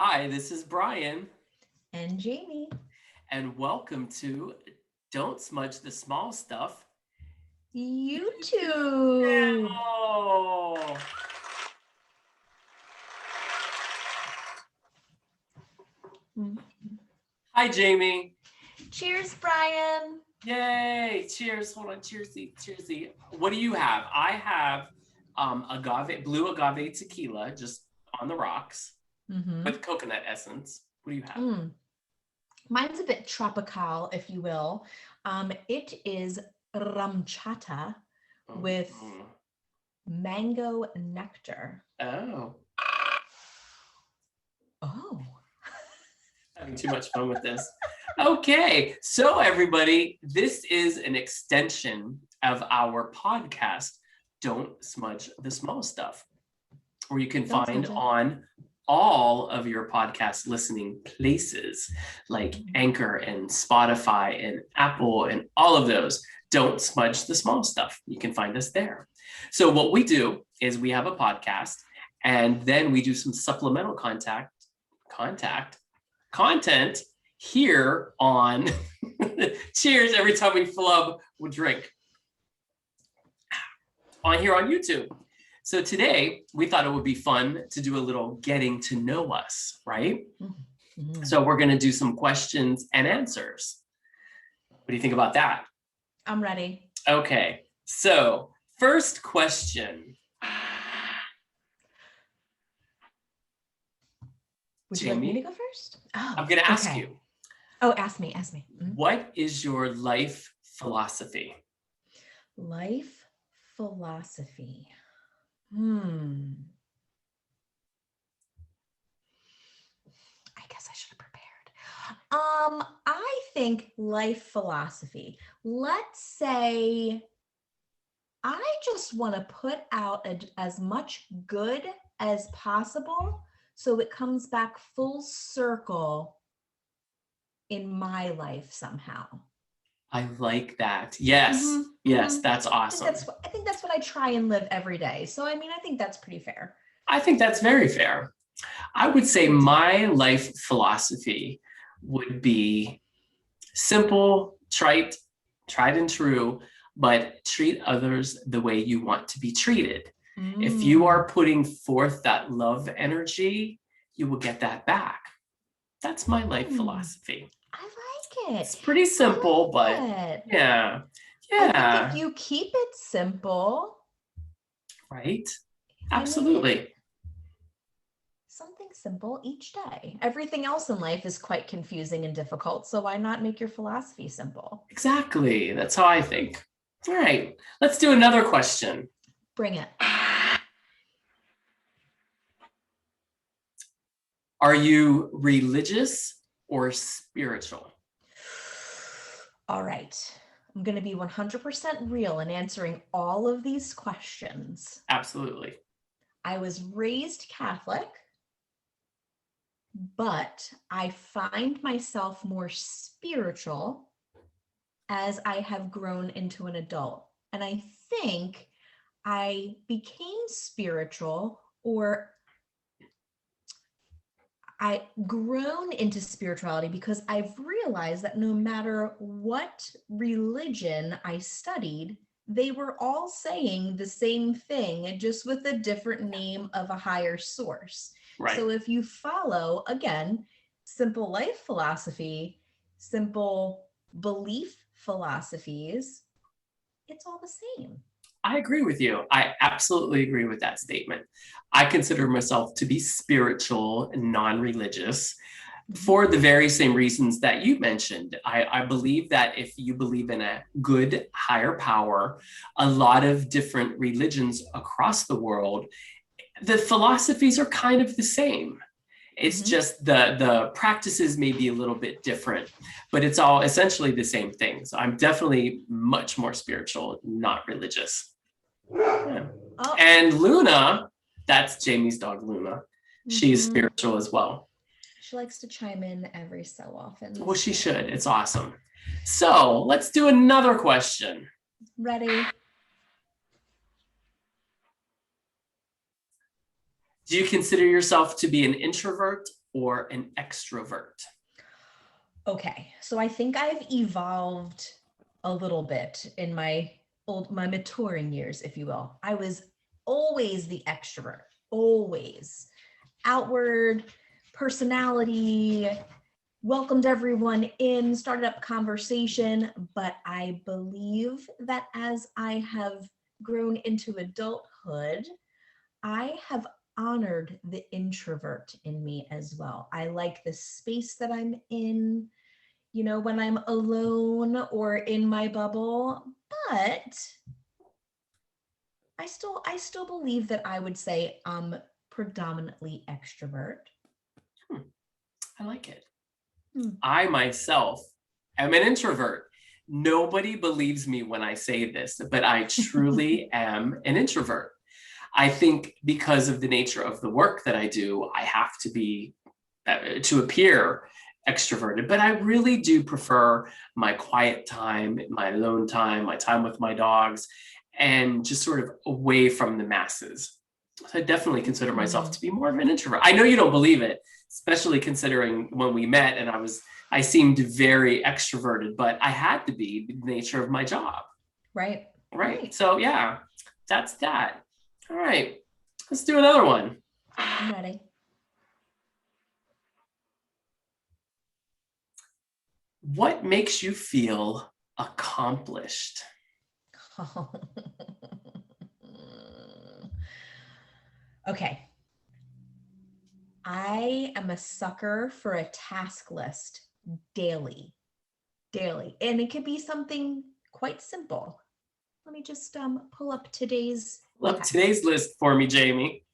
Hi, this is Brian, And Jamie. and welcome to Don't Smudge the Small Stuff. YouTube. Oh, hi, Jamie. Cheers, Brian. Yay! Cheers. Hold on. Cheersy. Cheersy. What do you have? I have blue agave tequila, just on the rocks with coconut essence. What do you have? Mine's a bit tropical, if you will. It is ramchata with mango nectar. Oh, Oh. having too much fun with this. Okay, so everybody, this is an extension of our podcast, Don't Smudge the Small Stuff, where you can find on all of your podcast listening places like Anchor and Spotify and Apple and all of those. Don't smudge the small stuff. You can find us there. So what we do is we have a podcast and then we do some supplemental content here on cheers every time we flub we'll drink on here on YouTube. So today we thought it would be fun to do a little getting to know us, right? So we're going to do some questions and answers. What do you think about that? I'm ready. Okay, so first question. Would you like me to go first? Oh, I'm going to ask you. Oh, ask me. What is your life philosophy? Life philosophy. I guess I should have prepared. I think life philosophy. Let's say I just want to put out as much good as possible so it comes back full circle in my life somehow. I like that. Yes. Yes, that's awesome. I think that's what I try and live every day. So, I think that's pretty fair. I think that's very fair. I would say my life philosophy would be simple, tried and true, but treat others the way you want to be treated. If you are putting forth that love energy, you will get that back. That's my life philosophy. I like it. It's pretty simple, but yeah. I think if you keep it simple. Right? Absolutely. Something simple each day. Everything else in life is quite confusing and difficult, so why not make your philosophy simple? Exactly. That's how I think. All right. Let's do another question. Bring it. Are you religious or spiritual? All right. I'm going to be 100% real in answering all of these questions. Absolutely. I was raised Catholic, but I find myself more spiritual as I have grown into an adult. And I think I became spiritual, or I grown into spirituality because I've realized that no matter what religion I studied, they were all saying the same thing, just with a different name of a higher source. Right. So if you follow, again, simple life philosophy, simple belief philosophies, it's all the same. I agree with you. I absolutely agree with that statement. I consider myself to be spiritual and non-religious for the very same reasons that you mentioned. I believe that if you believe in a good higher power, a lot of different religions across the world, the philosophies are kind of the same. It's just the practices may be a little bit different, but it's all essentially the same thing. So I'm definitely much more spiritual, not religious. Yeah. Oh. And Luna, that's Jamie's dog, Luna. She's spiritual as well. She likes to chime in every so often. Well, she should. It's awesome. So let's do another question. Ready. Do you consider yourself to be an introvert or an extrovert? Okay, so I think I've evolved a little bit in my maturing years, if you will. I was always the extrovert, always outward personality, welcomed everyone in, started up conversation. But I believe that as I have grown into adulthood, I have honored the introvert in me as well. I like the space that I'm in, when I'm alone or in my bubble, but I still believe that I would say I'm predominantly extrovert. I like it. Hmm. I myself am an introvert. Nobody believes me when I say this, but I truly am an introvert. I think because of the nature of the work that I do, I have to be to appear extroverted, but I really do prefer my quiet time, my alone time, my time with my dogs, and just sort of away from the masses. So I definitely consider myself to be more of an introvert. I know you don't believe it, especially considering when we met and I seemed very extroverted, but I had to be the nature of my job. Right. Right. So yeah, that's that. All right. Let's do another one. I'm ready. What makes you feel accomplished? Okay. I am a sucker for a task list daily, daily. And it could be something quite simple. Let me just pull up today's Look, text. today's list for me, Jamie.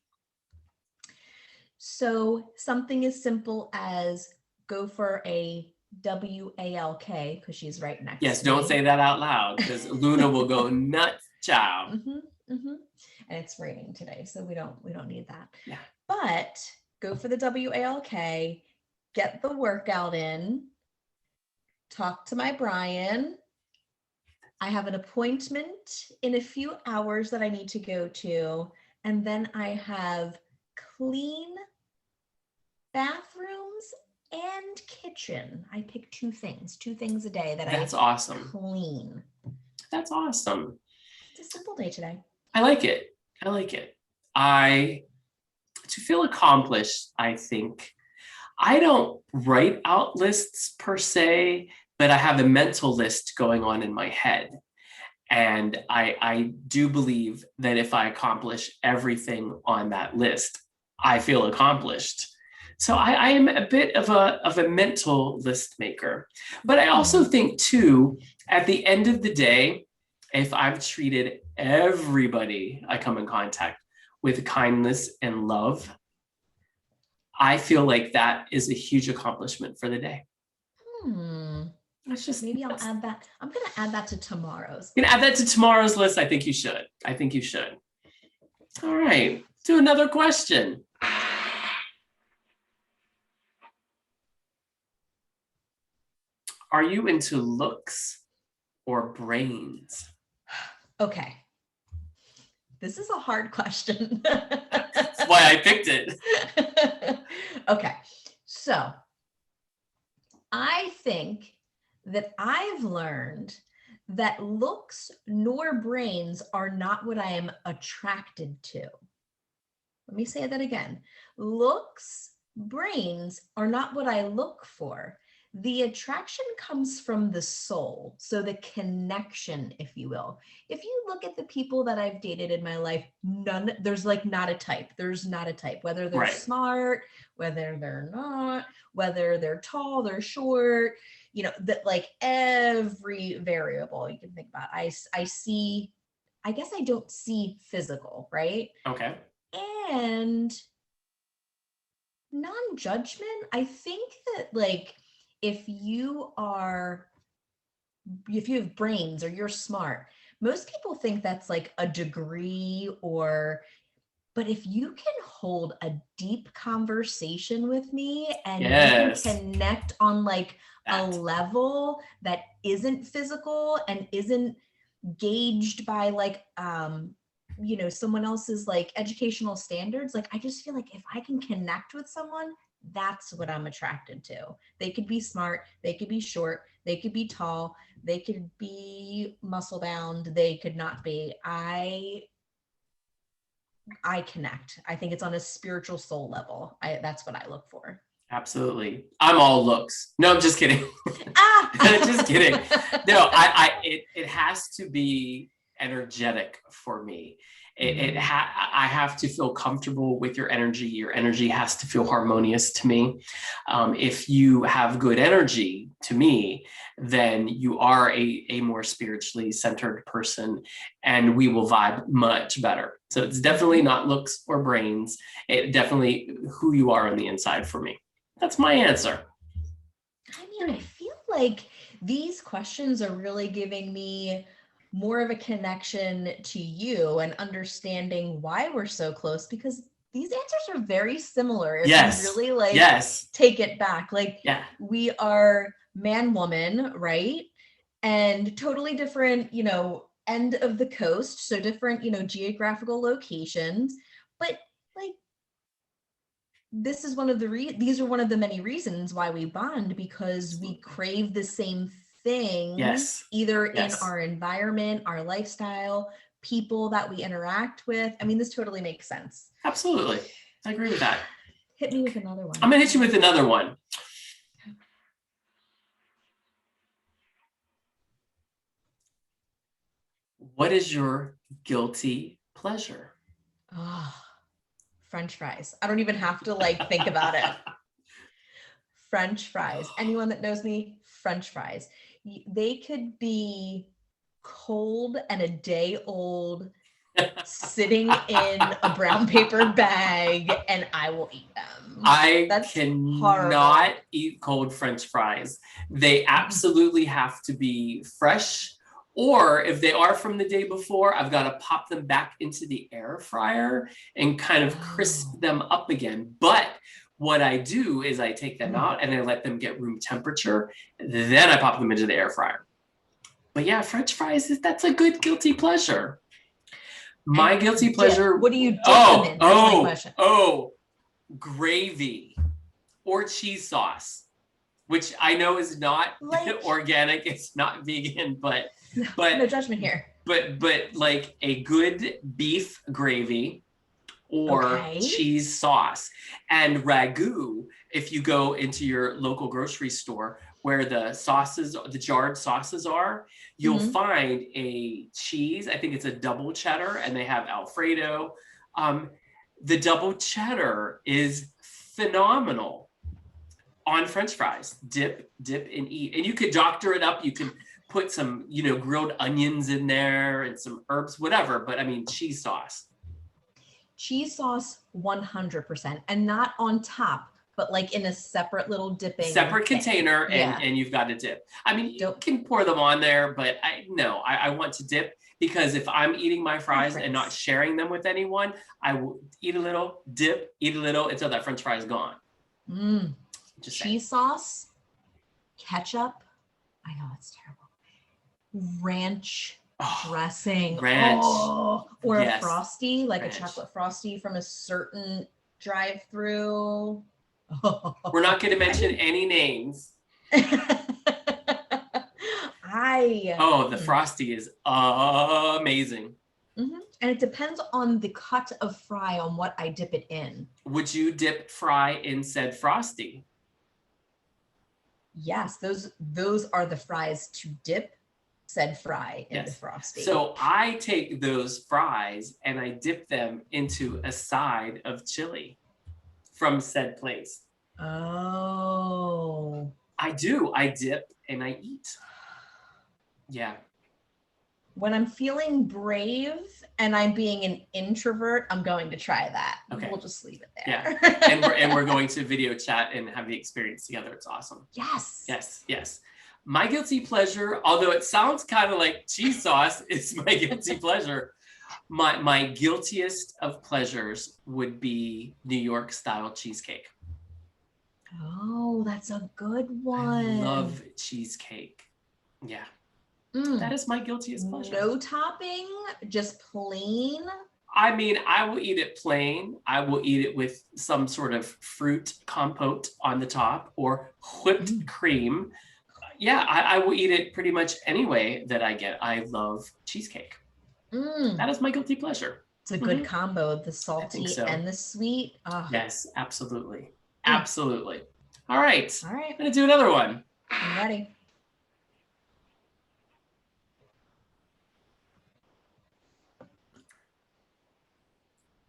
So something as simple as go for a WALK, because she's right next Yes, to don't me. say that out loud because Luna will go nuts, child. And it's raining today, so we don't need that. Yeah. But go for the WALK, get the workout in, talk to my Brian. I have an appointment in a few hours that I need to go to, and then I have clean bathrooms and kitchen. I pick two things a day that That's I awesome. clean. That's awesome. It's a simple day today. I like it. I like it. To feel accomplished, I think I don't write out lists per se, but I have a mental list going on in my head. And I do believe that if I accomplish everything on that list, I feel accomplished. So I am a bit of a mental list maker. But I also think too, at the end of the day, if I've treated everybody I come in contact with kindness and love, I feel like that is a huge accomplishment for the day. Maybe I'll add that. I'm going to add that to tomorrow's. You can add that to tomorrow's list. I think you should. I think you should. All right. Do another question. Are you into looks or brains? Okay. This is a hard question. That's why I picked it. Okay. So I think that I've learned that looks nor brains are not what I am attracted to. Let me say that again. Looks, brains are not what I look for. The attraction comes from the soul. So the connection, if you will. If you look at the people that I've dated in my life, there's like not a type. There's not a type, whether they're smart, whether they're not, whether they're tall, they're short, that like every variable you can think about. I see, I guess I don't see physical, right? Okay. And non-judgment, I think that like if you have brains or you're smart, most people think that's like a degree but if you can hold a deep conversation with me and you can connect on like a level that isn't physical and isn't gauged by like someone else's like educational standards, like I just feel like if I can connect with someone, that's what I'm attracted to. They could be smart, they could be short, they could be tall, they could be muscle bound, they could not be. I connect. I think it's on a spiritual soul level. That's what I look for. Absolutely. I'm all looks. No, I'm just kidding. Just kidding. No, it has to be energetic for me. I have to feel comfortable with your energy. Your energy has to feel harmonious to me. If you have good energy to me, then you are a more spiritually centered person, and we will vibe much better. So it's definitely not looks or brains. It definitely who you are on the inside for me. That's my answer. I mean, I feel like these questions are really giving me more of a connection to you and understanding why we're so close, because these answers are very similar. If Yes. you really like Yes. take it back, like Yeah. we are man woman, right? And totally different, end of the coast, so different, geographical locations, but like this is one of these are one of the many reasons why we bond, because we crave the same thing. Yes. Either in Yes. our environment, our lifestyle, people that we interact with. I mean, this totally makes sense. Absolutely. I agree with that. Hit me with another one. I'm going to hit you with another one. What is your guilty pleasure? Oh, French fries. I don't even have to like think about it. French fries. Anyone that knows me, French fries. They could be cold and a day old, sitting in a brown paper bag, and I will eat them. That's cannot eat cold French fries. They absolutely have to be fresh, or if they are from the day before, I've got to pop them back into the air fryer and kind of crisp them up again. But what I do is I take them out and I let them get room temperature. Then I pop them into the air fryer. But yeah, French fries, that's a good guilty pleasure. My guilty pleasure. What do you dip them in? That's my question. Gravy or cheese sauce, which I know is not organic. It's not vegan, but no judgment here. But like a good beef gravy or cheese sauce. And ragu, if you go into your local grocery store where the sauces, the jarred sauces are, you'll find a cheese. I think it's a double cheddar, and they have Alfredo. The double cheddar is phenomenal on French fries. Dip and eat. And you could doctor it up. You can put some, grilled onions in there and some herbs, whatever. But I mean, cheese sauce. Cheese sauce, 100%. And not on top, but like in a separate little dipping container, and you've got to dip. I mean, you can pour them on there, but I want to dip, because if I'm eating my fries and not sharing them with anyone, I will eat a little, dip, eat a little until that French fry is gone. Cheese sauce, ketchup. I know it's terrible. Ranch dressing. Ranch. Or a Frosty, like a chocolate Frosty from a certain drive-through. We're not going to mention any names. The Frosty is amazing. And it depends on the cut of fry on what I dip it in. Would you dip fry in said Frosty? Yes, those are the fries to dip said fry into Frosty. So I take those fries and I dip them into a side of chili from said place. Oh. I do. I dip and I eat. Yeah. When I'm feeling brave and I'm being an introvert, I'm going to try that. Okay. We'll just leave it there. Yeah. and we're going to video chat and have the experience together. It's awesome. Yes. Yes. My guilty pleasure, although it sounds kind of like cheese sauce, is my guilty pleasure. My guiltiest of pleasures would be New York style cheesecake. Oh, that's a good one. I love cheesecake. Yeah. That is my guiltiest pleasure. No topping, just plain. I mean, I will eat it plain. I will eat it with some sort of fruit compote on the top or whipped cream. Yeah, I will eat it pretty much any way that I get. I love cheesecake. That is my guilty pleasure. It's a good combo, the I think salty so. and the sweet. Oh. Yes, absolutely. Absolutely. All right. All right. I'm going to do another one. I'm ready.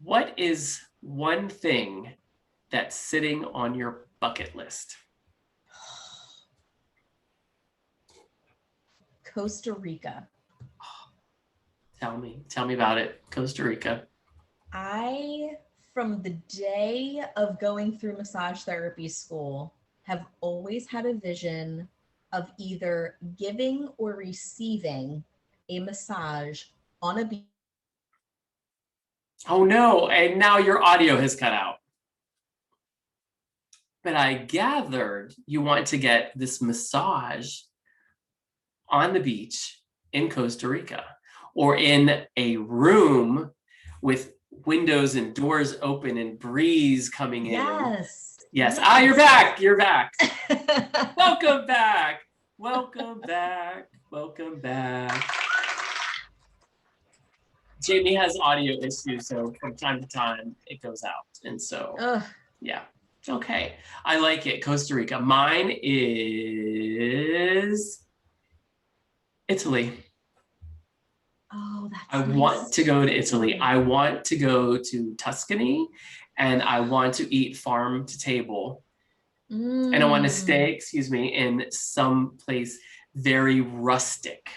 What is one thing that's sitting on your bucket list? Costa Rica. Tell me about it. Costa Rica. From the day of going through massage therapy school, have always had a vision of either giving or receiving a massage on a beach. Oh no, and now your audio has cut out. But I gathered you want to get this massage on the beach in Costa Rica or in a room with windows and doors open and breeze coming in. Yes. Ah, you're back. You're back. Welcome back. Welcome back. Welcome back. Jamie has audio issues, so from time to time it goes out. And so, yeah. Okay. I like it. Costa Rica. Mine is Italy. Oh, that's I want to go to Italy. I want to go to Tuscany and I want to eat farm to table. And I want to stay, in some place very rustic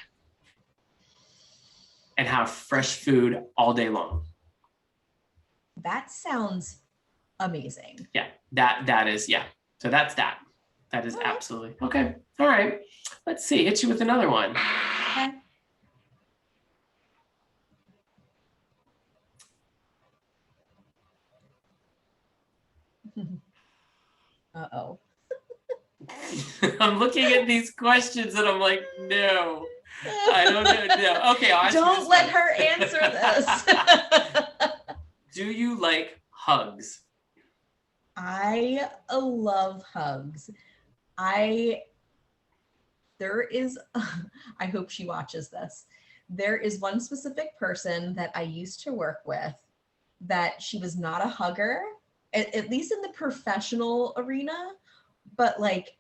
and have fresh food all day long. That sounds amazing. Yeah, that is, yeah. So that's that. That is absolutely. Okay. All right. Let's see. Hit you with another one. Okay. Uh-oh. I'm looking at these questions and I'm like, no, I don't know. No. Okay, don't let her answer this. Do you like hugs? I love hugs. There is, I hope she watches this. There is one specific person that I used to work with that she was not a hugger, at least in the professional arena, but like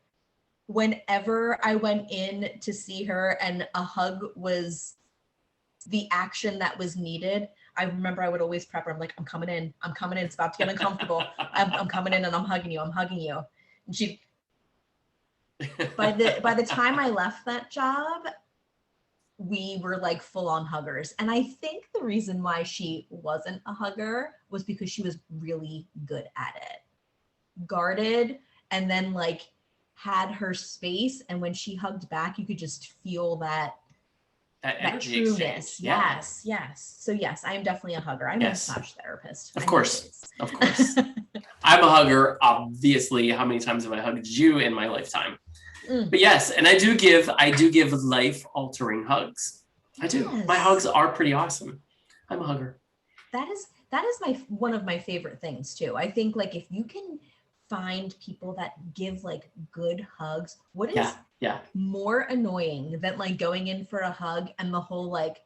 whenever I went in to see her and a hug was the action that was needed, I remember I would always prep her. I'm like, I'm coming in. It's about to get uncomfortable. I'm coming in and I'm hugging you. And she, by the time I left that job, we were like full on huggers. And I think the reason why she wasn't a hugger was because she was really good at it. Guarded and then like had her space. And when she hugged back, you could just feel that trueness. Yeah. Yes. So yes, I am definitely a hugger. I'm a massage therapist. Of course. I'm a hugger, obviously. How many times have I hugged you in my lifetime? But yes, and I do give life-altering hugs. I do. Yes. My hugs are pretty awesome. I'm a hugger. That is one of my favorite things too. I think like if you can find people that give like good hugs, what is more annoying than like going in for a hug and the whole like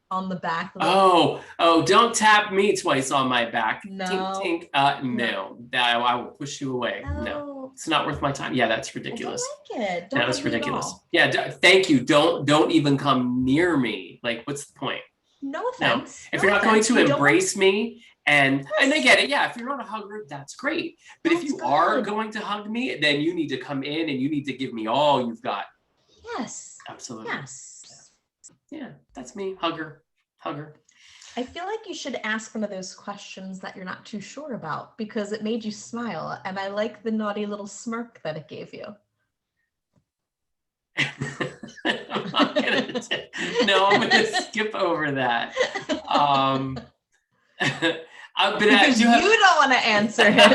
on the back. Like, don't tap me twice on my back. No. Tink, tink. No. I will push you away. No, it's not worth my time. Yeah, that's ridiculous. I don't like it. That is ridiculous. Yeah, thank you. Don't even come near me. Like, what's the point? No offense. No. If you're not going to embrace me and I get it. Yeah, if you're not a hugger, that's great. But if you are going to hug me, then you need to come in and you need to give me all you've got. Yes. Absolutely. Yes. Yeah, that's me. Hugger. I feel like you should ask one of those questions that you're not too sure about because it made you smile. And I like the naughty little smirk that it gave you. I'm gonna skip over that. Because you don't want to answer it.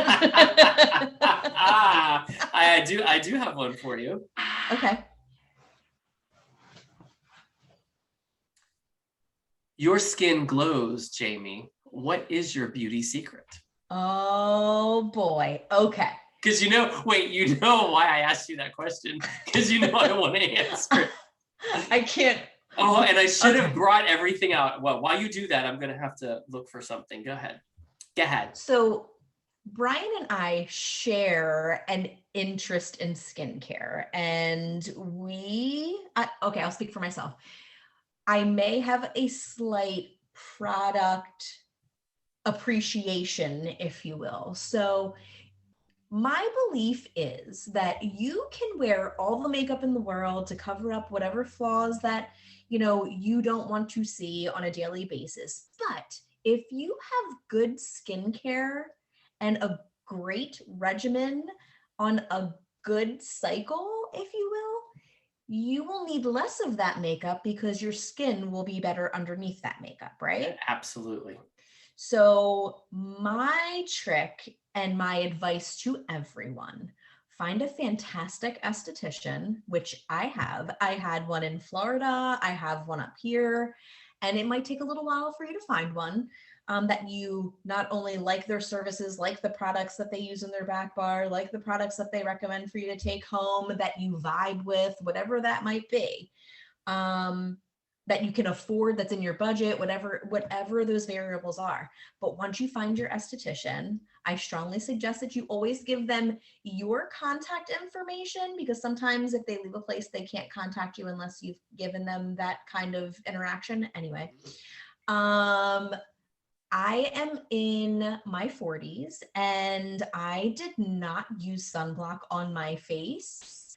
I do have one for you. Okay. Your skin glows, Jamie. What is your beauty secret? Oh boy. Okay. Because wait, why I asked you that question? Because I don't want to answer. I can't. Oh, and I should have brought everything out. Well, while you do that, I'm going to have to look for something. Go ahead. So Brian and I share an interest in skincare, and I'll speak for myself. I may have a slight product appreciation, if you will. So my belief is that you can wear all the makeup in the world to cover up whatever flaws that, you don't want to see on a daily basis. But if you have good skincare and a great regimen on a good cycle, if you will need less of that makeup because your skin will be better underneath that makeup, right? Absolutely. So my trick and my advice to everyone, find a fantastic esthetician, which I have. I had one in Florida. I have one up here, and it might take a little while for you to find one that you not only like their services, like the products that they use in their back bar, like the products that they recommend for you to take home, that you vibe with, whatever that might be. That you can afford, that's in your budget, whatever those variables are. But once you find your esthetician, I strongly suggest that you always give them your contact information, because sometimes if they leave a place, they can't contact you unless you've given them that kind of interaction. Anyway, I am in my 40s and I did not use sunblock on my face.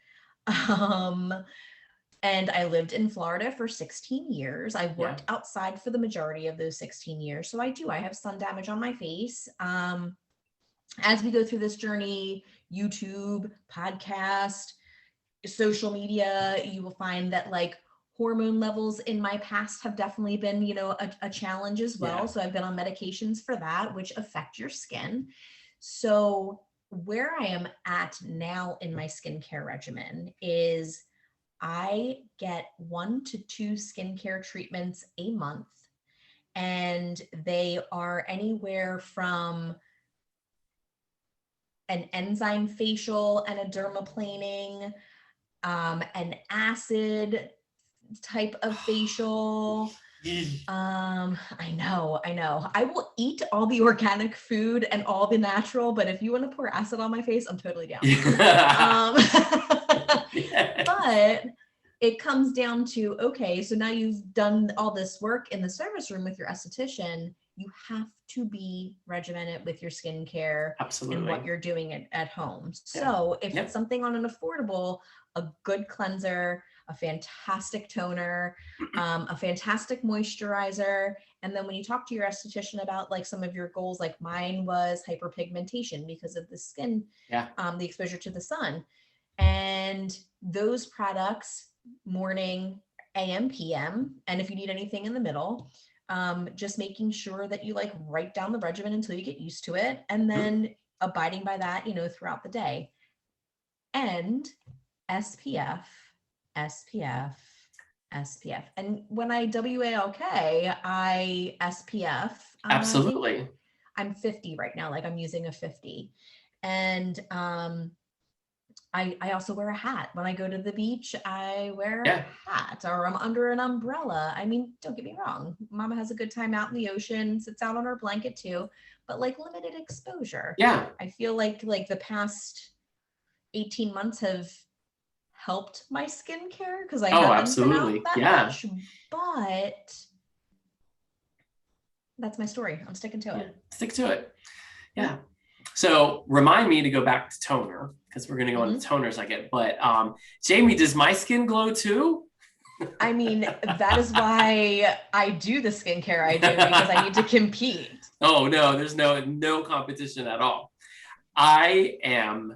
And I lived in Florida for 16 years. I worked outside for the majority of those 16 years. So I have sun damage on my face. As we go through this journey, YouTube, podcast, social media, you will find that like hormone levels in my past have definitely been, a challenge as well. Yeah. So I've been on medications for that, which affect your skin. So where I am at now in my skincare regimen is I get 1 to 2 skincare treatments a month, and they are anywhere from an enzyme facial and a dermaplaning, an acid type of facial. I know. I will eat all the organic food and all the natural, but if you want to pour acid on my face, I'm totally down. But it comes down to, okay, so now you've done all this work in the service room with your esthetician, you have to be regimented with your skincare. Absolutely. And what you're doing at home. Yeah. So if it's something on an affordable, a good cleanser, a fantastic toner, a fantastic moisturizer. And then when you talk to your esthetician about like some of your goals, like mine was hyperpigmentation because of the skin, the exposure to the sun. And those products, morning, AM, PM, and if you need anything in the middle, just making sure that you like write down the regimen until you get used to it, and then abiding by that, throughout the day. And SPF. And when I WALK, I SPF. Absolutely. I'm 50 right now, like I'm using a 50. And I also wear a hat. When I go to the beach, I wear a hat, or I'm under an umbrella. I mean, don't get me wrong. Mama has a good time out in the ocean, sits out on her blanket too, but like limited exposure. Yeah. I feel like the past 18 months have helped my skincare because I haven't been out that much, but that's my story. I'm sticking to it. Stick to it. Yeah. So remind me to go back to toner, because we're going to go on the toners I get. But Jamie, does my skin glow too? I mean, that is why I do the skincare I do, because I need to compete. Oh, no, there's no competition at all. I am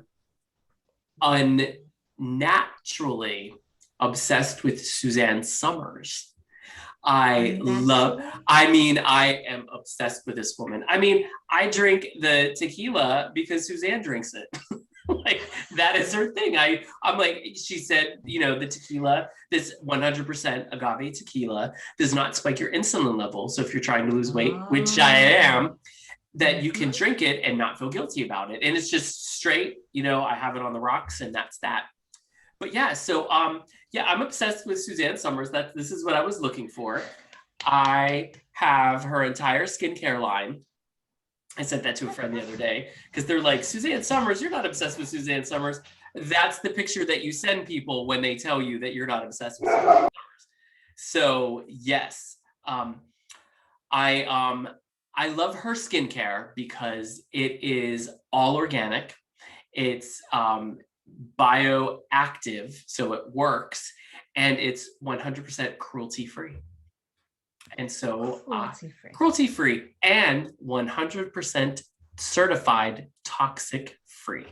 unnaturally obsessed with Suzanne Summers. I am obsessed with this woman. I mean, I drink the tequila because Suzanne drinks it. Like that is her thing. I'm like, she said, you know, the tequila, this 100% agave tequila does not spike your insulin level. So if you're trying to lose weight, which I am, that you can drink it and not feel guilty about it. And it's just straight, you know, I have it on the rocks and that's that. But yeah, so yeah, I'm obsessed with Suzanne Summers. This is what I was looking for. I have her entire skincare line. I sent that to a friend the other day because they're like, Suzanne Summers, you're not obsessed with Suzanne Summers. That's the picture that you send people when they tell you that you're not obsessed with Suzanne Summers. So yes, I love her skincare because it is all organic. It's bioactive, so it works, and it's 100% cruelty free. And so cruelty free and 100% certified toxic free.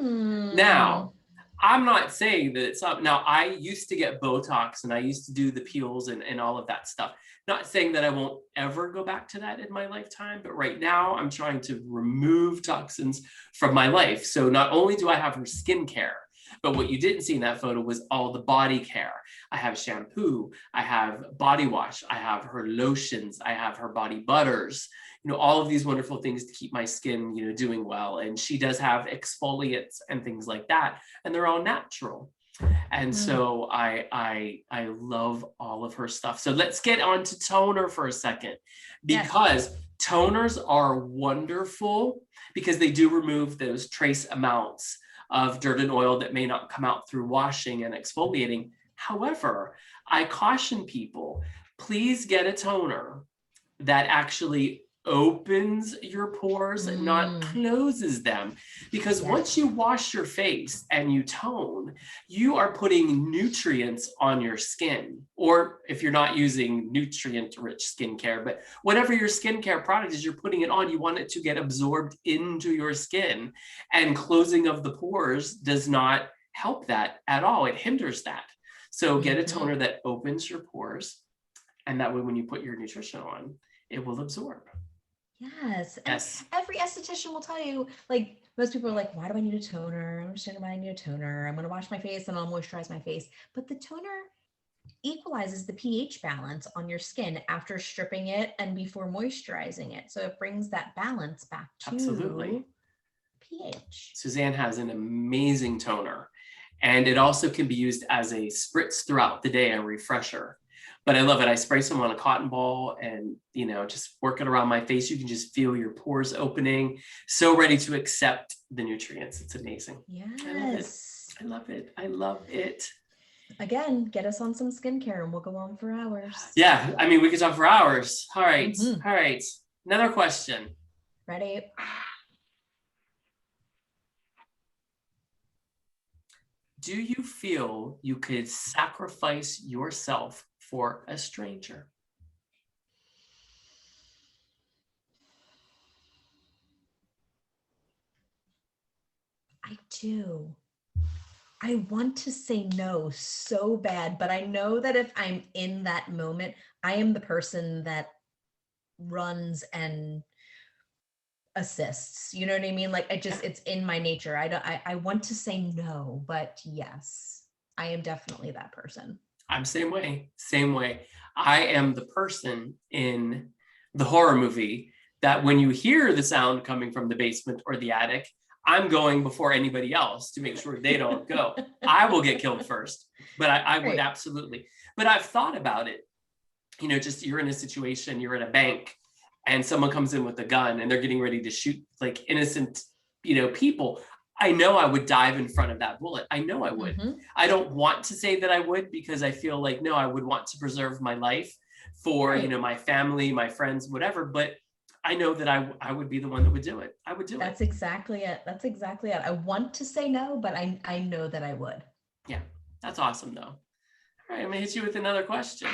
Now, I'm not saying that it's up. Now, I used to get Botox and I used to do the peels and all of that stuff. Not saying that I won't ever go back to that in my lifetime, but right now I'm trying to remove toxins from my life. So not only do I have her skincare, but what you didn't see in that photo was all the body care. I have shampoo, I have body wash, I have her lotions, I have her body butters, you know, all of these wonderful things to keep my skin, you know, doing well. And she does have exfoliates and things like that, and they're all natural. And so I love all of her stuff. So let's get on to toner for a second, because toners are wonderful because they do remove those trace amounts of dirt and oil that may not come out through washing and exfoliating. However, I caution people, please get a toner that actually opens your pores and not closes them. Because once you wash your face and you tone, you are putting nutrients on your skin. Or if you're not using nutrient-rich skincare, but whatever your skincare product is, you're putting it on, you want it to get absorbed into your skin. And closing of the pores does not help that at all. It hinders that. So get a toner that opens your pores, and that way when you put your nutrition on, it will absorb. Yes. And every esthetician will tell you, like, most people are like, why do I need a toner? I don't understand why I need a toner. I'm going to wash my face and I'll moisturize my face. But the toner equalizes the pH balance on your skin after stripping it and before moisturizing it. So it brings that balance back to pH. Suzanne has an amazing toner, and it also can be used as a spritz throughout the day, a refresher. But I love it. I spray some on a cotton ball and, you know, just work it around my face. You can just feel your pores opening. So ready to accept the nutrients. It's amazing. Yes. I love it. I love it. Again, get us on some skincare and we'll go on for hours. Yeah. I mean, we could talk for hours. All right. All right. Another question. Ready? Do you feel you could sacrifice yourself for a stranger? I do. I want to say no so bad, but I know that if I'm in that moment, I am the person that runs and assists. You know what I mean? Like it's in my nature. I want to say no, but yes, I am definitely that person. I'm same way. I am the person in the horror movie that when you hear the sound coming from the basement or the attic, I'm going before anybody else to make sure they don't go. I will get killed first, but I would absolutely. But I've thought about it. You know, just you're in a situation, you're in a bank, and someone comes in with a gun and they're getting ready to shoot like innocent, you know, people. I know I would dive in front of that bullet. I know I would. I don't want to say that I would because I feel like, no, I would want to preserve my life for, you know, my family, my friends, whatever. But I know that I would be the one that would do it. I would do That's exactly it. That's exactly it. I want to say no, but I know that I would. Yeah, that's awesome though. All right, I'm gonna hit you with another question.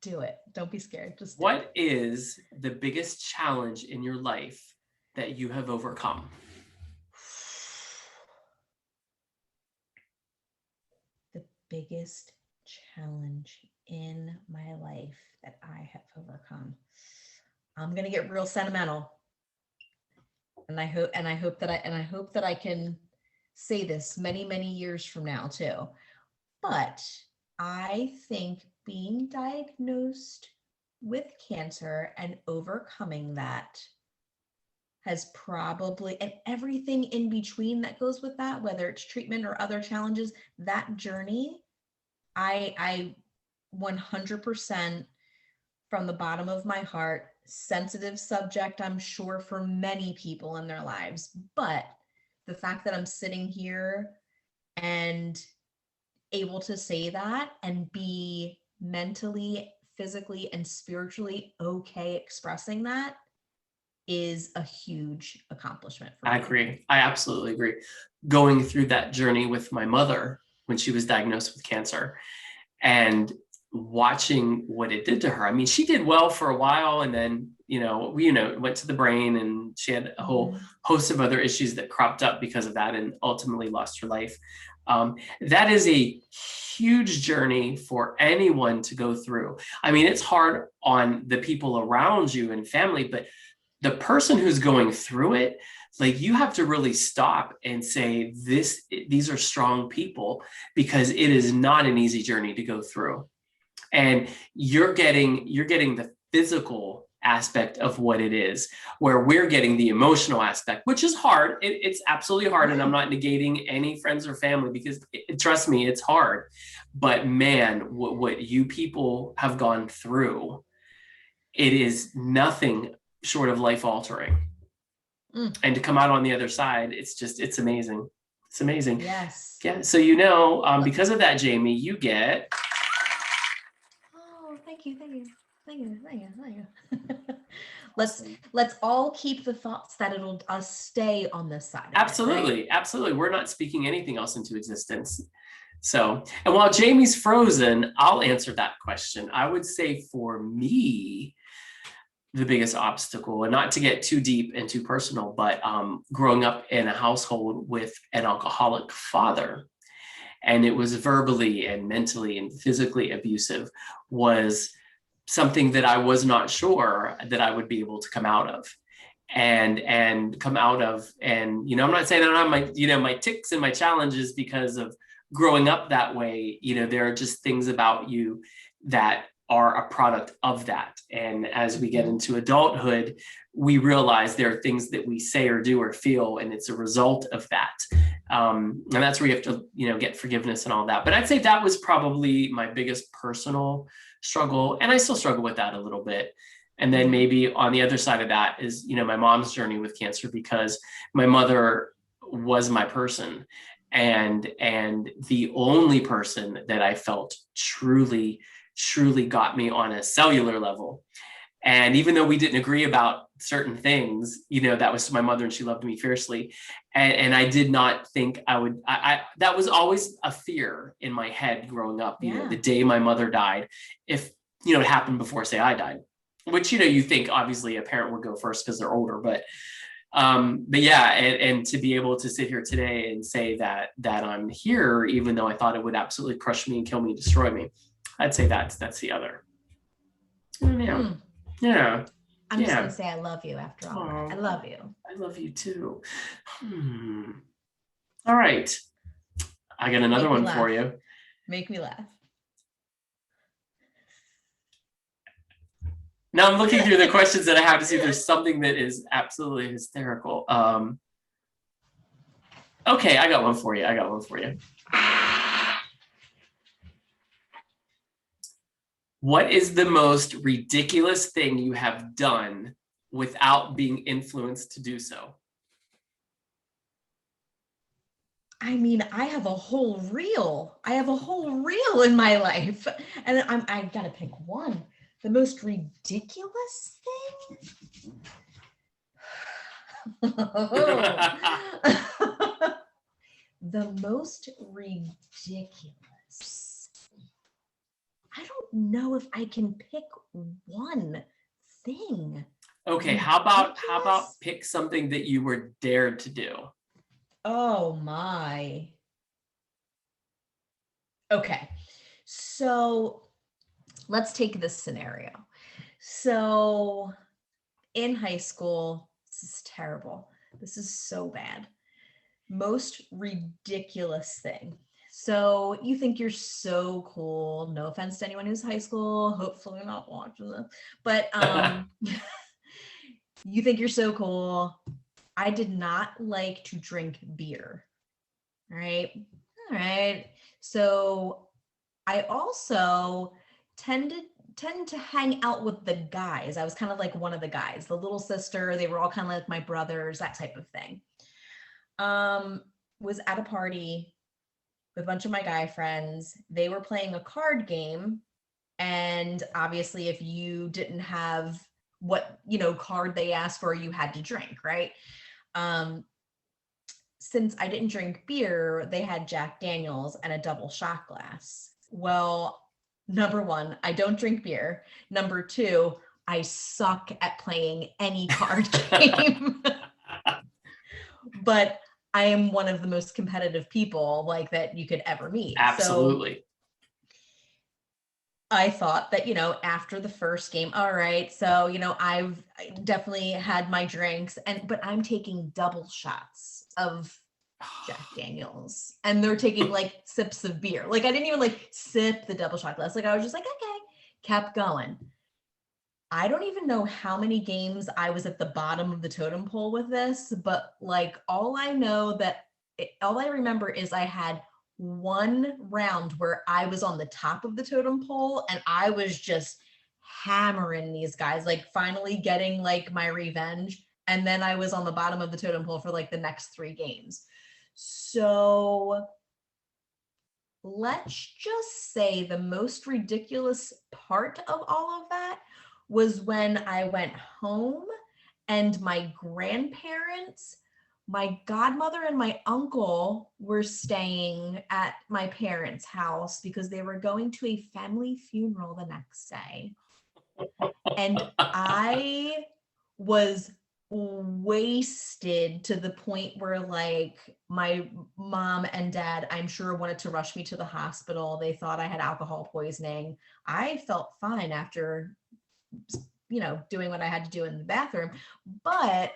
Do it. Don't be scared. Just do what is the biggest challenge in your life that you have overcome? The biggest challenge in my life that I have overcome. I'm gonna get real sentimental, and I hope that I can say this many, many years from now too. But I think being diagnosed with cancer and overcoming that has probably, and everything in between that goes with that, whether it's treatment or other challenges, that journey, I 100% from the bottom of my heart, sensitive subject, I'm sure, for many people in their lives. But the fact that I'm sitting here and able to say that and be mentally, physically, and spiritually okay expressing that is a huge accomplishment for I me. agree. I absolutely agree. Going through that journey with my mother when she was diagnosed with cancer and watching what it did to her. I mean, she did well for a while, and then, went to the brain, and she had a whole host of other issues that cropped up because of that, and ultimately lost her life. That is a huge journey for anyone to go through. I mean, it's hard on the people around you and family, but the person who's going through it, like, you have to really stop and say, these are strong people, because it is not an easy journey to go through. And you're getting the physical aspect of what it is, where we're getting the emotional aspect, which is hard. It's absolutely hard. And I'm not negating any friends or family, because trust me, it's hard. But man, what you people have gone through, it is nothing short of life altering. And to come out on the other side, it's amazing. It's amazing. Yes. Yeah. So, because of that, Jamie, you get. Oh, thank you. Let's all keep the thoughts that it'll stay on this side. Absolutely. Absolutely. We're not speaking anything else into existence. So, and while Jamie's frozen, I'll answer that question. I would say, for me, the biggest obstacle, and not to get too deep and too personal, but growing up in a household with an alcoholic father, and it was verbally and mentally and physically abusive, was something that I was not sure that I would be able to come out of. And come out of, and I'm not saying I don't have my ticks and my challenges because of growing up that way. There are just things about you that are a product of that. And as we get into adulthood, we realize there are things that we say or do or feel, and it's a result of that. And that's where you have to, get forgiveness and all that. But I'd say that was probably my biggest personal struggle. And I still struggle with that a little bit. And then maybe on the other side of that is, my mom's journey with cancer, because my mother was my person, and the only person that I felt truly got me on a cellular level. And even though we didn't agree about certain things, that was my mother, and she loved me fiercely. And I did not think I would, that was always a fear in my head growing up, the day my mother died, if, it happened before, say, I died, which, you think obviously a parent would go first because they're older, but yeah, and to be able to sit here today and say that I'm here, even though I thought it would absolutely crush me and kill me, destroy me, I'd say that's the other. Yeah. Yeah. I'm just going to say I love you after all that. I love you. I love you too. All right. I got another one for you. Make me laugh. Now I'm looking through the questions that I have to see if there's something that is absolutely hysterical. Okay, I got one for you. What is the most ridiculous thing you have done without being influenced to do so? I mean, I have a whole reel in my life, and I gotta pick one. The most ridiculous thing? The most ridiculous. I don't know if I can pick one thing. Okay, how about pick something that you were dared to do? Oh my. Okay. So let's take this scenario. So in high school, this is terrible. This is so bad. Most ridiculous thing. So you think you're so cool. No offense to anyone who's high school. Hopefully not watching this. But you think you're so cool. I did not like to drink beer. Right. All right. So I also tend to hang out with the guys. I was kind of like one of the guys, the little sister. They were all kind of like my brothers, that type of thing. Was at a party with a bunch of my guy friends. They were playing a card game. And obviously, if you didn't have what, card they asked for, you had to drink, right? Since I didn't drink beer, they had Jack Daniels and a double shot glass. Well, number one, I don't drink beer. Number two, I suck at playing any card game. But I am one of the most competitive people like that you could ever meet. Absolutely. So I thought that, after the first game, all right, so, I definitely had my drinks but I'm taking double shots of Jack Daniels and they're taking like sips of beer. Like I didn't even like sip the double shot glass. Like I was just like, okay, kept going. I don't even know how many games I was at the bottom of the totem pole with this, but like all I remember is I had one round where I was on the top of the totem pole and I was just hammering these guys, like finally getting like my revenge. And then I was on the bottom of the totem pole for like the next 3 games. So let's just say the most ridiculous part of all of that was when I went home and my grandparents, my godmother and my uncle were staying at my parents' house because they were going to a family funeral the next day. And I was wasted to the point where like my mom and dad, I'm sure, wanted to rush me to the hospital. They thought I had alcohol poisoning. I felt fine after doing what I had to do in the bathroom, but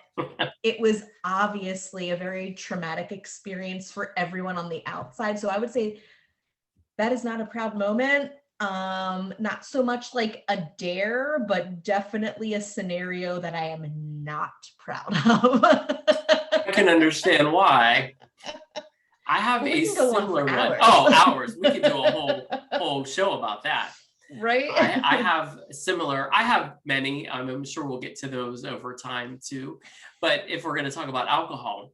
it was obviously a very traumatic experience for everyone on the outside. So I would say that is not a proud moment. Not so much like a dare, but definitely a scenario that I am not proud of. I can understand why. I have a similar one. Oh, hours. We could do a whole show about that. Right. I have similar. I have many. I'm sure we'll get to those over time too. But if we're going to talk about alcohol,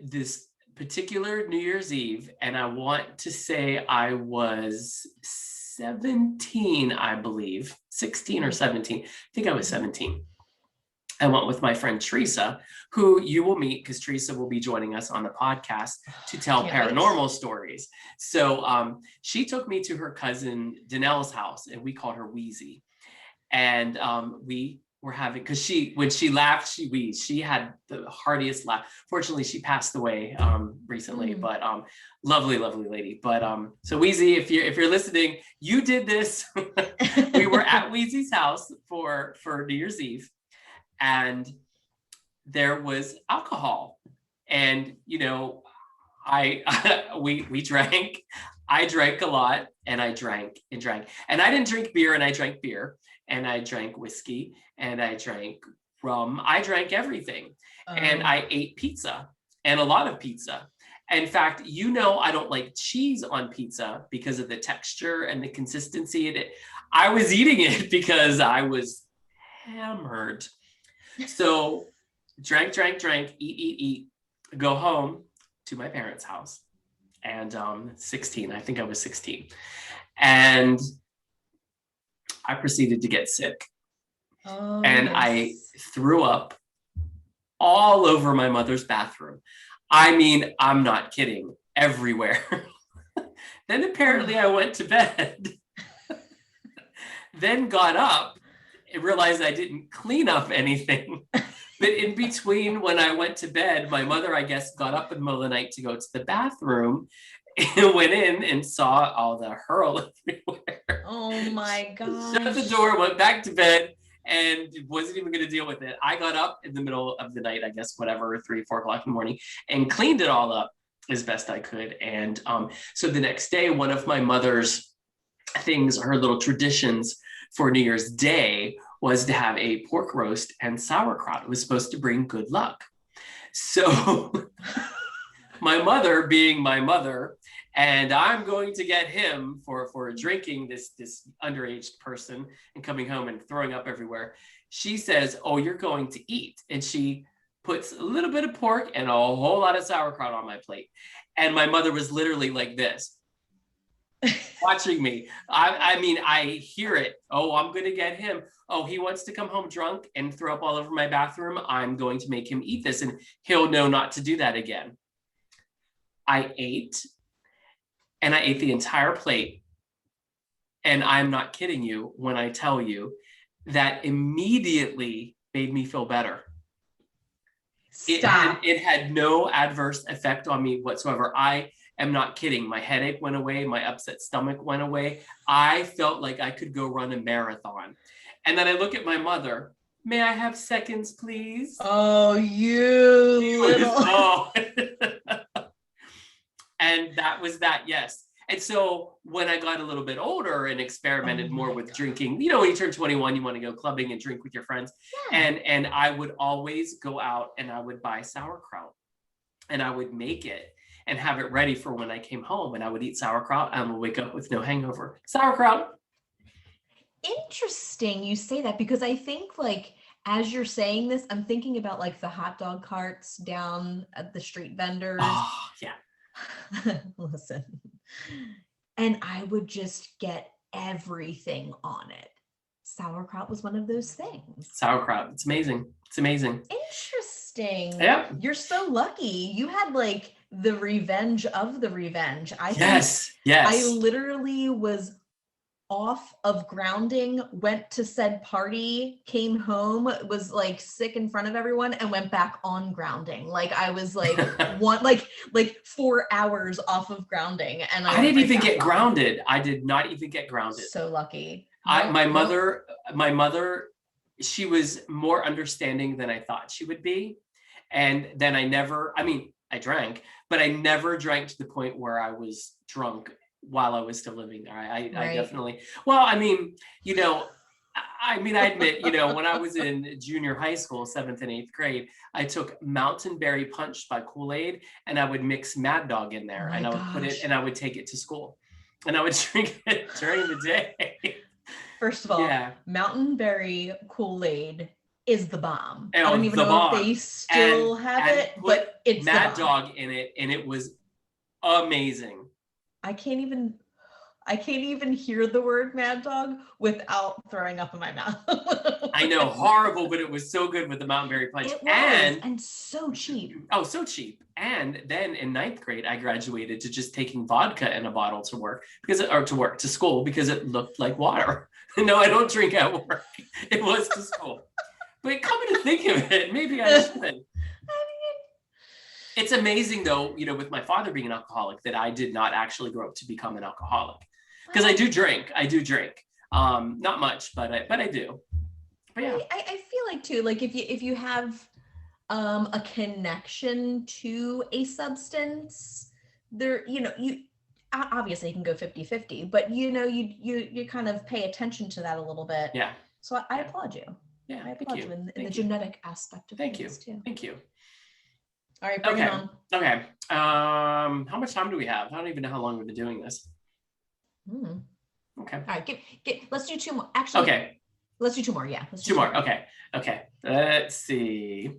this particular New Year's Eve, and I want to say I was 17, I believe, 16 or 17. I think I was 17. I went with my friend Teresa, who you will meet because Teresa will be joining us on the podcast to tell paranormal stories. So she took me to her cousin Danelle's house, and we called her Wheezy. And we were having, because when she laughed, she wheezed. She had the heartiest laugh. Fortunately, she passed away recently, but lovely, lovely lady. But so Wheezy, if you're listening, you did this. We were at Wheezy's house for New Year's Eve. And there was alcohol, and we drank. I drank a lot, and I drank and drank, and I didn't drink beer, and I drank beer, and I drank whiskey, and I drank rum. I drank everything, and I ate pizza, and a lot of pizza. In fact, I don't like cheese on pizza because of the texture and the consistency of it. I was eating it because I was hammered. So drank, eat, go home to my parents' house. And 16, I think I was 16. And I proceeded to get sick. And I threw up all over my mother's bathroom. I mean, I'm not kidding, everywhere. Then apparently I went to bed, then got up, realized I didn't clean up anything. But in between when I went to bed, my mother, I guess, got up in the middle of the night to go to the bathroom. went in and saw all the hurl everywhere. Oh my Shut the gosh. door, went back to bed, and wasn't even going to deal with it. I got up in the middle of the night, I guess, whatever, 3, 4 o'clock in the morning, and cleaned it all up as best I could. And so the next day, one of my mother's things, her little traditions for New Year's Day was to have a pork roast and sauerkraut. It was supposed to bring good luck. So my mother being my mother, and I'm going to get him for drinking this underage person and coming home and throwing up everywhere. She says, "Oh, you're going to eat," and she puts a little bit of pork and a whole lot of sauerkraut on my plate. And my mother was literally like this, watching me. I mean, I hear it. Oh, I'm going to get him. Oh, he wants to come home drunk and throw up all over my bathroom. I'm going to make him eat this, and he'll know not to do that again. I ate, and I ate the entire plate. And I'm not kidding you when I tell you that immediately made me feel better. Stop. It had no adverse effect on me whatsoever. I am not kidding. My headache went away. My upset stomach went away. I felt like I could go run a marathon. And then I look at my mother. "May I have seconds, please?" Oh, you little. Oh. And that was that, yes. And so when I got a little bit older and experimented more with drinking, when you turn 21, you want to go clubbing and drink with your friends. Yeah. And I would always go out and I would buy sauerkraut and I would make it and have it ready for when I came home, and I would eat sauerkraut and I would wake up with no hangover. Sauerkraut. Interesting you say that, because I think, like, as you're saying this, I'm thinking about like the hot dog carts down at the street vendors. Oh, yeah. Listen. And I would just get everything on it. Sauerkraut was one of those things. Sauerkraut. It's amazing. It's amazing. Interesting. Yeah. You're so lucky. You had like the revenge of the revenge. Yes. I literally was off of grounding, went to said party, came home, was like sick in front of everyone, and went back on grounding. Like I was like like 4 hours off of grounding, and I didn't even get grounded. I did not even get grounded. So lucky. My mother, she was more understanding than I thought she would be. And then I drank, but I never drank to the point where I was drunk while I was still living there. I definitely, I admit, when I was in junior high school, 7th and 8th grade, I took Mountain Berry Punch by Kool-Aid, and I would mix Mad Dog in there, and I would put it, and I would take it to school, and I would drink it during the day. First of all, Mountain Berry Kool-Aid is the bomb. I don't even know if they still have it, but it's Mad Dog in it, and it was amazing. I can't even hear the word Mad Dog without throwing up in my mouth. I know, horrible, but it was so good with the Mountain Berry Punch. It was, and so cheap. Oh, so cheap. And then in 9th grade, I graduated to just taking vodka in a bottle to school because it looked like water. No, I don't drink at work. It was to school. But coming to think of it, maybe I should. It's amazing, though, with my father being an alcoholic, that I did not actually grow up to become an alcoholic. Because I do drink. Not much, but I do. But yeah. I feel like, too, like if you have a connection to a substance, there, you obviously you can go 50-50, but you kind of pay attention to that a little bit. Yeah. So I applaud you. Yeah. I applaud you in the genetic aspect of things too. Thank you. All right, bring it on. Okay. How much time do we have? I don't even know how long we've been doing this. Okay. All right, let's do 2 more. Actually, okay. Let's do 2 more. Yeah. Let's do 2 more. Okay. Let's see.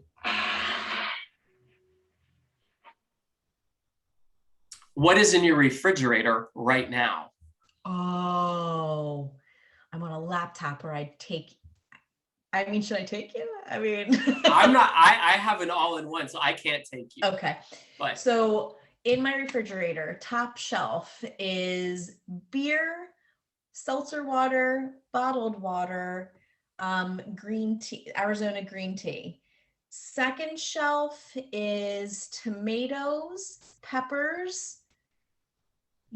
What is in your refrigerator right now? Oh, I'm on a laptop where should I take you? I'm not, I have an all-in-one, so I can't take you. Okay. But so in my refrigerator, top shelf is beer, seltzer water, bottled water, green tea, Arizona green tea. Second shelf is tomatoes, peppers,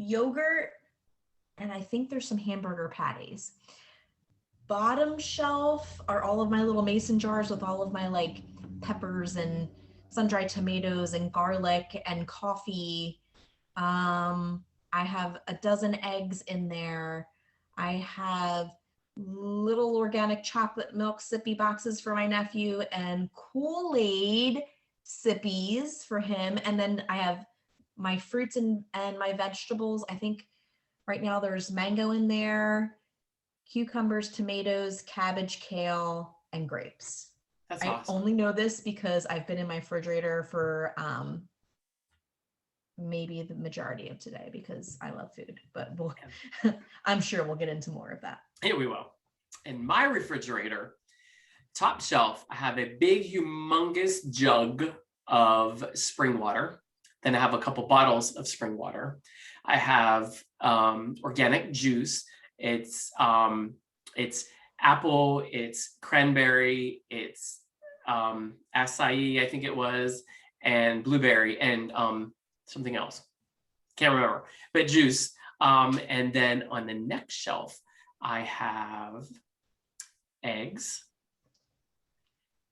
yogurt, and I think there's some hamburger patties. Bottom shelf are all of my little mason jars with all of my like peppers and sun-dried tomatoes and garlic and coffee. I have a dozen eggs in there. I have little organic chocolate milk sippy boxes for my nephew and Kool-Aid sippies for him. And then I have my fruits and my vegetables. I think right now there's mango in there, cucumbers, tomatoes, cabbage, kale, and grapes. That's I awesome. only know this because I've been in my refrigerator for maybe the majority of today because I love food, but I'm sure we'll get into more of that. Yeah, we will. In my refrigerator, top shelf, I have a big, humongous jug of spring water. Then I have a couple bottles of spring water. I have organic juice. It's apple, it's cranberry, it's acai, I think it was, and blueberry, and something else. Can't remember, but juice. And then on the next shelf, I have eggs.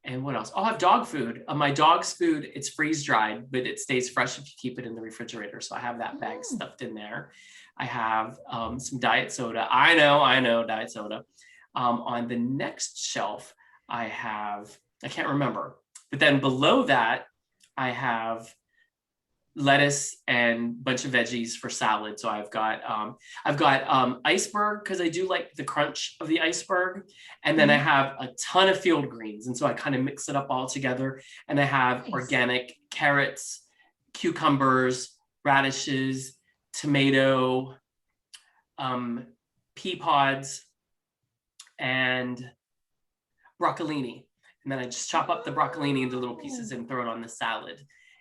And what else? I'll have dog food. My dog's food, it's freeze dried, but it stays fresh if you keep it in the refrigerator. So I have that bag stuffed in there. I have some diet soda. I know, diet soda. On the next shelf, I can't remember. But then below that, I have lettuce and a bunch of veggies for salad. So I've got iceberg because I do like the crunch of the iceberg. And then I have a ton of field greens. And so I kind of mix it up all together. And I have organic carrots, cucumbers, radishes, tomato, pea pods, and broccolini. And then I just chop up the broccolini into little pieces and throw it on the salad.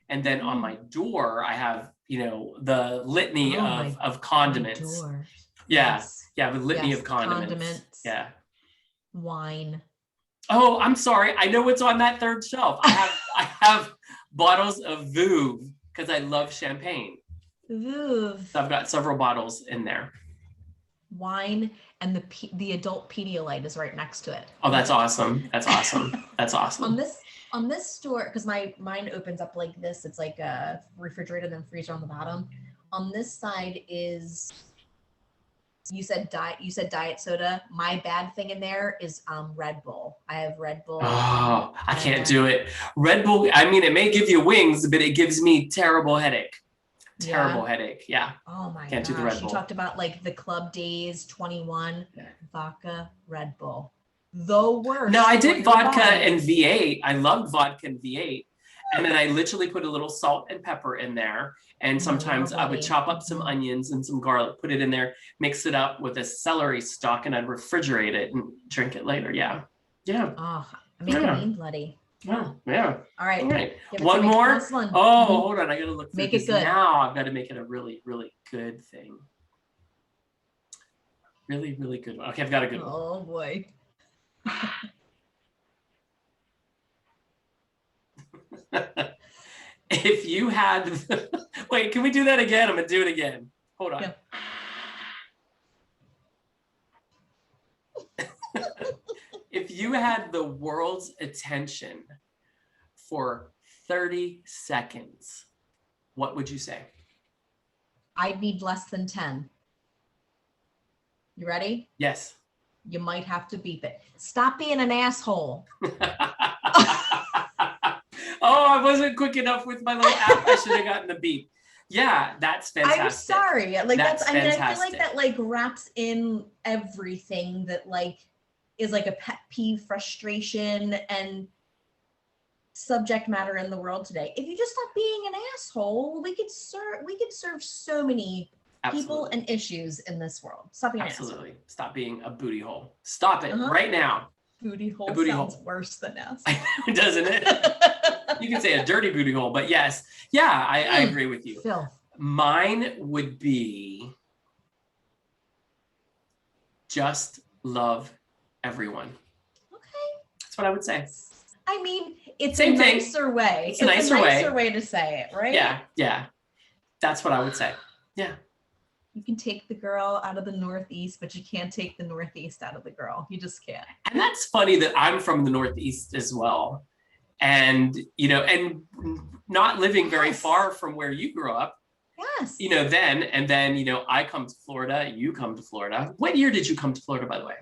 And then on my door, I have, the litany of condiments. Yeah. Yeah. The litany of condiments. Yeah. Wine. Oh, I'm sorry. I know what's on that third shelf. I have bottles of Veuve because I love champagne. Veuve. So I've got several bottles in there. Wine, and the adult Pedialyte is right next to it. Oh, that's awesome. That's awesome. That's awesome. On this store, because mine opens up like this, it's like a refrigerator then freezer on the bottom. On this side is, you said diet soda. My bad thing in there is Red Bull. I have Red Bull. Oh, I can't do it. Red Bull, I mean, it may give you wings, but it gives me terrible headache. Headache. Yeah. Oh my Can't gosh. do the Red Bull. You talked about like the Club Days 21 vodka Red Bull. The worst. No, I did vodka and V8. I loved vodka and V8. And then I literally put a little salt and pepper in there. And sometimes I would chop up some onions and some garlic, put it in there, mix it up with a celery stalk, and I'd refrigerate it and drink it later. Yeah. Yeah. Oh, making me bloody. Yeah. Yeah. All right. All right. One more. Oh, hold on. I got to look. Make it good. Now I've got to make it a really, really good thing. Really, really good one. Okay, I've got a good one. Oh boy. If you had, wait, can we do that again? I'm gonna do it again. Hold on. Yeah. If you had the world's attention for 30 seconds, what would you say? I'd need less than 10. You ready? Yes. You might have to beep it. Stop being an asshole. Oh, I wasn't quick enough with my little app. I should have gotten the beep. Yeah, that's fantastic. I'm sorry. Like that's I mean, I feel like fantastic. that like wraps in everything that like is like a pet peeve, frustration, and subject matter in the world today. If you just stop being an asshole, we could serve so many people and issues in this world. Stop being an asshole. Absolutely. Stop being a booty hole. Stop it right now. Booty hole sounds worse than asshole. Doesn't it? You can say a dirty booty hole, but yes. Yeah, I agree with you. Filth. Mine would be just love everyone. Okay. That's what I would say. I mean, it's Same a thing. nicer way. It's a nicer way to say it, right? Yeah, yeah. That's what I would say. Yeah. You can take the girl out of the Northeast, but you can't take the Northeast out of the girl. You just can't. And that's funny that I'm from the Northeast as well. And, and not living very far from where you grew up, Yes. then, I come to Florida, you come to Florida. What year did you come to Florida, by the way?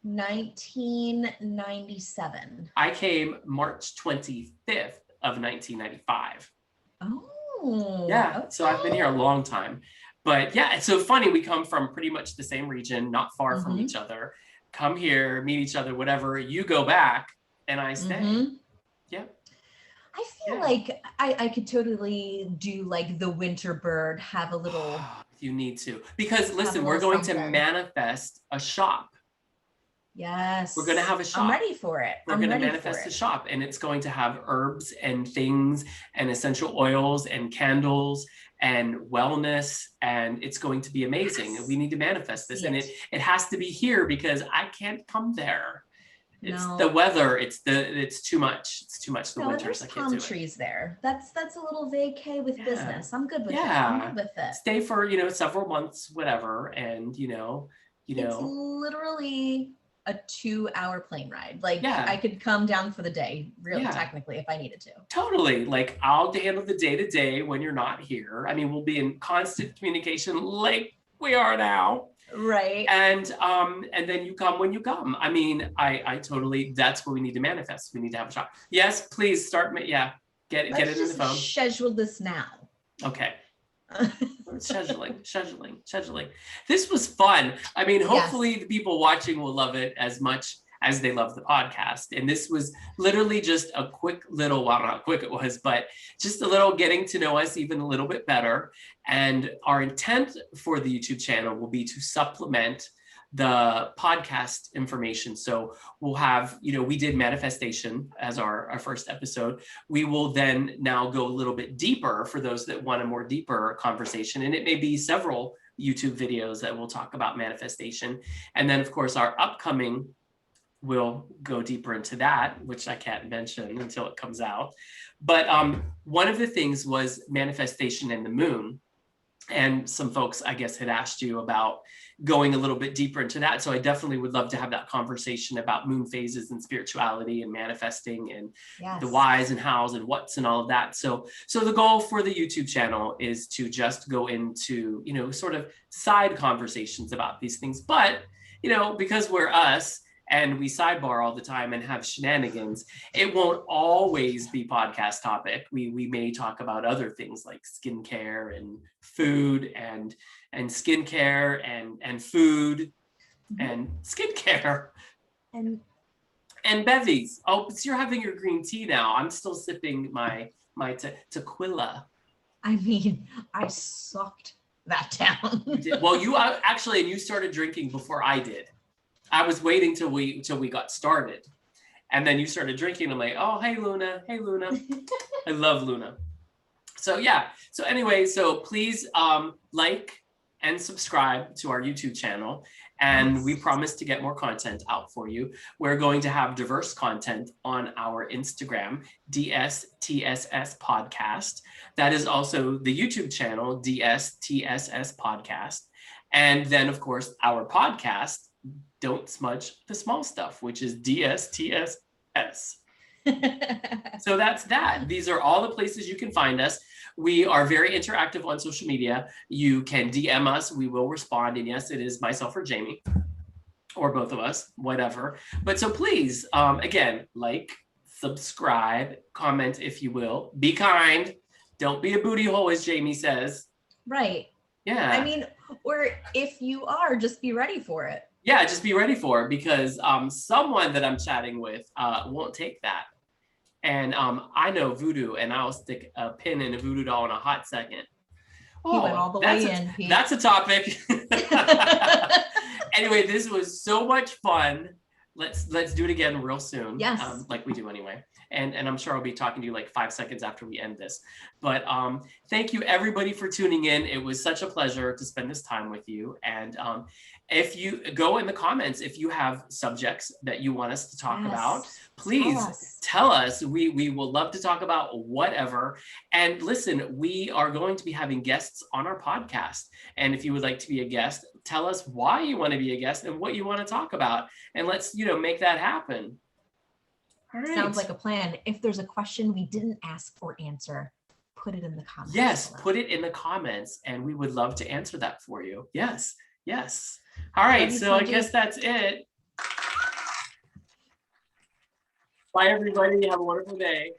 1997. I came March 25th of 1995. Oh. Yeah. Okay. So I've been here a long time. But yeah, it's so funny. We come from pretty much the same region, not far from each other. Come here, meet each other, whatever. You go back and I stay. Yeah. I feel like I could totally do like the winter bird, have a little. You need to. Because listen, we're going to manifest a shop. Yes. We're going to have a shop. I'm ready for it. We're going to manifest a shop, and it's going to have herbs and things and essential oils and candles and wellness, and it's going to be amazing. We need to manifest this, and it has to be here because I can't come there. It's the weather. It's too much. It's too much. The winters. There's palm trees there. That's a little vacay with business. I'm good with it. I'm good with it. Stay for several months, whatever, and It's literally a 2-hour plane ride. Like I could come down for the day, really, technically, if I needed to. Totally. Like I'll handle the day to day when you're not here. I mean, we'll be in constant communication like we are now. Right. And then you come when you come. I mean, I totally, that's what we need to manifest. We need to have a shop. Yes, please start. Get it in the phone. Schedule this now. Okay. Scheduling. This was fun. I mean, hopefully the people watching will love it as much as they love the podcast. And this was literally just a quick little, well, not quick it was, but just a little getting to know us even a little bit better. And our intent for the YouTube channel will be to supplement the podcast information. So we'll have, we did manifestation as our first episode. We will then now go a little bit deeper for those that want a more deeper conversation. And it may be several YouTube videos that will talk about manifestation. And then of course, our upcoming will go deeper into that, which I can't mention until it comes out. But one of the things was manifestation in the moon. And some folks, I guess, had asked you about going a little bit deeper into that. So I definitely would love to have that conversation about moon phases and spirituality and manifesting and the whys and hows and whats and all of that. So the goal for the YouTube channel is to just go into, sort of side conversations about these things. But, because we're us, and we sidebar all the time and have shenanigans, it won't always be podcast topic. We may talk about other things like skincare and food and skincare and food and skincare and bevies. Oh, but you're having your green tea now. I'm still sipping my tequila. I mean, I sucked that down. Well, you actually, and you started drinking before I did. I was waiting till we got started, and then you started drinking. I'm like, oh, hey Luna. I love Luna. So yeah. So anyway, so please like and subscribe to our YouTube channel, and we promise to get more content out for you. We're going to have diverse content on our Instagram, DSTSS Podcast. That is also the YouTube channel, DSTSS Podcast, and then of course our podcast, Don't Smudge the Small Stuff, which is DSTSS. So that's that. These are all the places you can find us. We are very interactive on social media. You can DM us. We will respond. And yes, it is myself or Jamie, or both of us, whatever. But so please, again, like, subscribe, comment if you will. Be kind. Don't be a booty hole, as Jamie says. Right. Yeah. I mean, or if you are, just be ready for it. Yeah, just be ready for it, because someone that I'm chatting with won't take that. And I know voodoo, and I'll stick a pin in a voodoo doll in a hot second. He went all the way in, Pete. That's a topic. Anyway, this was so much fun. Let's do it again real soon. Yes. Like we do anyway. and I'm sure I'll be talking to you like 5 seconds after we end this. But thank you everybody for tuning in. It was such a pleasure to spend this time with you. And if you go in the comments, if you have subjects that you want us to talk about, please tell us. We will love to talk about whatever. And listen, we are going to be having guests on our podcast. And if you would like to be a guest, tell us why you want to be a guest and what you want to talk about. And let's, make that happen. All right. Sounds like a plan. If there's a question we didn't ask or answer, put it in the comments. Yes, put it in the comments and we would love to answer that for you. Yes, yes. All right, so I guess that's it. Bye, everybody. Have a wonderful day.